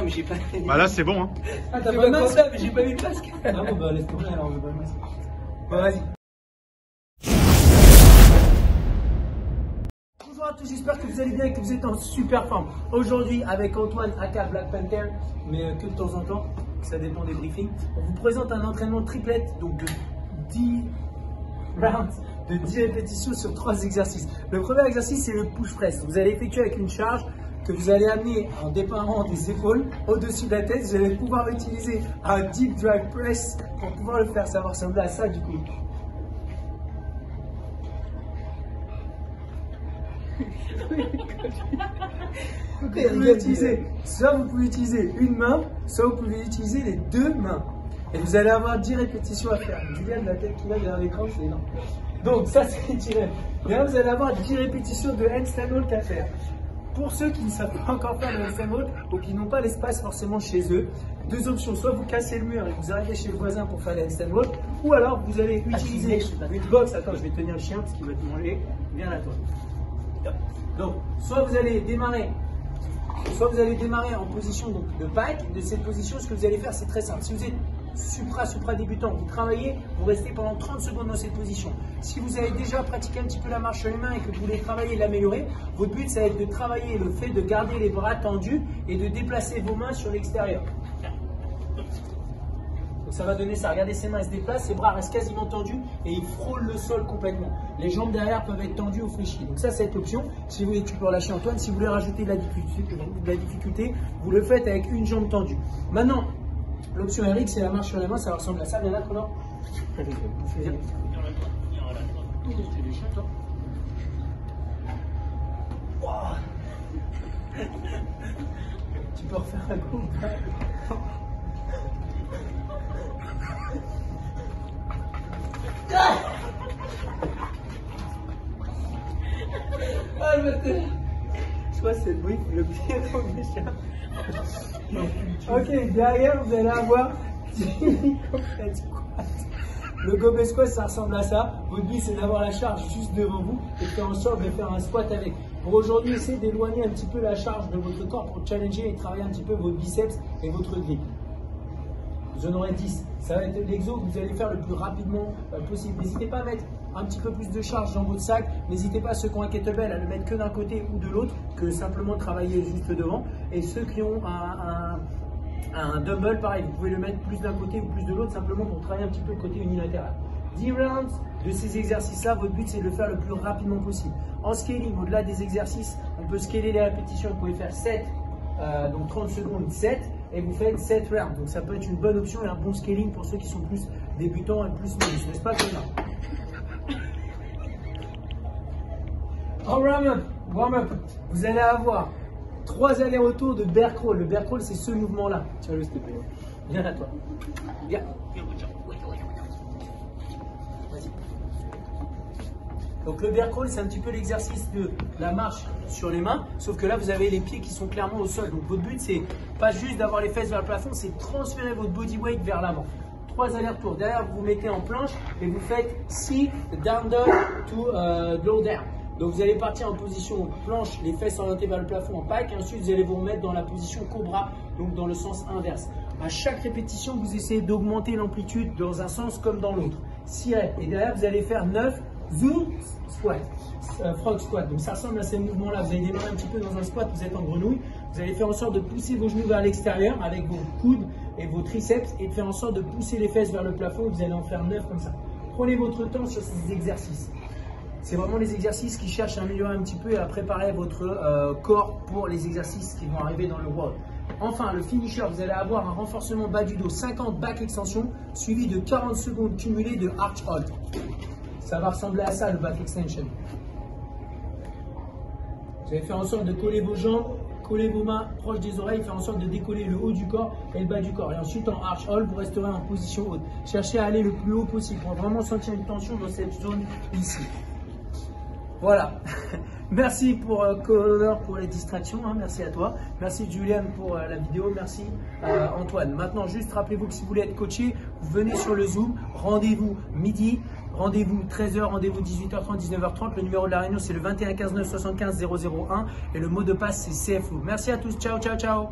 J'ai pas... Bah là, c'est bon. Hein. Ah, t'as pas de masque là, mais j'ai pas mis de masque. Ah bon, bah laisse tomber alors, on veut pas de masque. Bah vas-y. Bonjour à tous, j'espère que vous allez bien et que vous êtes en super forme. Aujourd'hui, avec Antoine, aka Black Panther, mais que de temps en temps, ça dépend des briefings, on vous présente un entraînement triplette, donc de 10 rounds, de 10 répétitions sur 3 exercices. Le premier exercice, c'est le push press. Vous allez effectuer avec une charge que vous allez amener en déparant des épaules au-dessus de la tête. Vous allez pouvoir utiliser un deep drive press pour pouvoir le faire. Ça va ressembler à ça du coup. Soit vous pouvez utiliser une main, soit vous pouvez utiliser les deux mains. Et vous allez avoir 10 répétitions à faire. Julien, la tête qu'il a derrière l'écran, c'est énorme. Donc ça, c'est tiré. Et là, vous allez avoir 10 répétitions de handstand walk à faire. Pour ceux qui ne savent pas encore faire le handstand walk ou qui n'ont pas l'espace forcément chez eux, deux options. Soit vous cassez le mur et vous arrivez chez le voisin pour faire le handstand walk, ou alors vous allez utiliser une box. Attends, je vais tenir le chien parce qu'il va te manger. Viens là, toi. Donc, soit vous allez démarrer en position donc, de pike. De cette position, ce que vous allez faire, c'est très simple. Si vous êtes supra débutant, vous travaillez, vous restez pendant 30 secondes dans cette position. Si vous avez déjà pratiqué un petit peu la marche sur les mains et que vous voulez travailler et l'améliorer, votre but, ça va être de travailler le fait de garder les bras tendus et de déplacer vos mains sur l'extérieur. Donc ça va donner ça. Regardez, ses mains elles se déplacent, ses bras restent quasiment tendus et ils frôlent le sol complètement. Les jambes derrière peuvent être tendues ou fléchies. Donc ça, c'est cette option. Si vous voulez, tu peux relâcher Antoine. Si vous voulez rajouter de la difficulté, vous le faites avec une jambe tendue. Maintenant, l'option RX, c'est la marche sur les mains. Ça ressemble à ça. Viens là, Connor. Tu peux refaire un coup. Ah, je crois que c'est le bruit le pire des chiens. Ok, derrière vous allez avoir le gobelet squat, ça ressemble à ça. Votre but c'est d'avoir la charge juste devant vous et de faire en sorte de faire un squat avec. Pour aujourd'hui, essayez d'éloigner un petit peu la charge de votre corps pour challenger et travailler un petit peu vos biceps et votre grip. Vous en aurez 10. Ça va être l'exo que vous allez faire le plus rapidement possible. N'hésitez pas à mettre un petit peu plus de charge dans votre sac. N'hésitez pas, ceux qui ont un kettlebell, à le mettre que d'un côté ou de l'autre, que simplement travailler juste devant. Et ceux qui ont un dumbbell, pareil, vous pouvez le mettre plus d'un côté ou plus de l'autre, simplement pour travailler un petit peu le côté unilatéral. 10 rounds de ces exercices-là, votre but c'est de le faire le plus rapidement possible. En scaling, au-delà des exercices, on peut scaler les répétitions. Vous pouvez faire 7, donc 30 secondes, 7. Et vous faites 7 rounds. Donc ça peut être une bonne option et un bon scaling pour ceux qui sont plus débutants et plus novices, n'est-ce pas, Connor? En warm-up, vous allez avoir 3 allers-retours de bear crawl. Le bear crawl, c'est ce mouvement-là. Tiens-le, s'il te plaît. Viens à toi. Viens. Vas-y. Donc le bear crawl, c'est un petit peu l'exercice de la marche sur les mains, sauf que là, vous avez les pieds qui sont clairement au sol. Donc votre but, c'est pas juste d'avoir les fesses vers le plafond, c'est de transférer votre body weight vers l'avant. 3 allers-retours. Derrière, vous vous mettez en planche et vous faites 6 down dog to low down. Donc vous allez partir en position planche, les fesses orientées vers le plafond en pike, et ensuite vous allez vous remettre dans la position cobra, donc dans le sens inverse. À chaque répétition, vous essayez d'augmenter l'amplitude dans un sens comme dans l'autre. 6 reps. Et derrière, vous allez faire 9 zoom squat, frog squat. Donc ça ressemble à ces mouvements-là. Vous allez démarrer un petit peu dans un squat, vous êtes en grenouille. Vous allez faire en sorte de pousser vos genoux vers l'extérieur avec vos coudes et vos triceps et de faire en sorte de pousser les fesses vers le plafond. Vous allez en faire 9 comme ça. Prenez votre temps sur ces exercices. C'est vraiment les exercices qui cherchent à améliorer un petit peu et à préparer votre corps pour les exercices qui vont arriver dans le world. Enfin, le finisher, vous allez avoir un renforcement bas du dos, 50 back extension, suivi de 40 secondes cumulées de arch hold. Ça va ressembler à ça, le back extension. Vous allez faire en sorte de coller vos jambes, coller vos mains proches des oreilles, faire en sorte de décoller le haut du corps et le bas du corps. Et ensuite, en arch hold, vous resterez en position haute. Cherchez à aller le plus haut possible pour vraiment sentir une tension dans cette zone ici. Voilà. Merci pour Connor pour les distractions, hein. Merci à toi. Merci Julian pour la vidéo. Merci Antoine. Maintenant, juste rappelez-vous que si vous voulez être coaché, vous venez sur le Zoom. Rendez-vous midi, rendez-vous 13h, rendez-vous 18h30, 19h30. Le numéro de la réunion, c'est le 21 15 9 75 001 et le mot de passe, c'est CFO. Merci à tous. Ciao, ciao, ciao.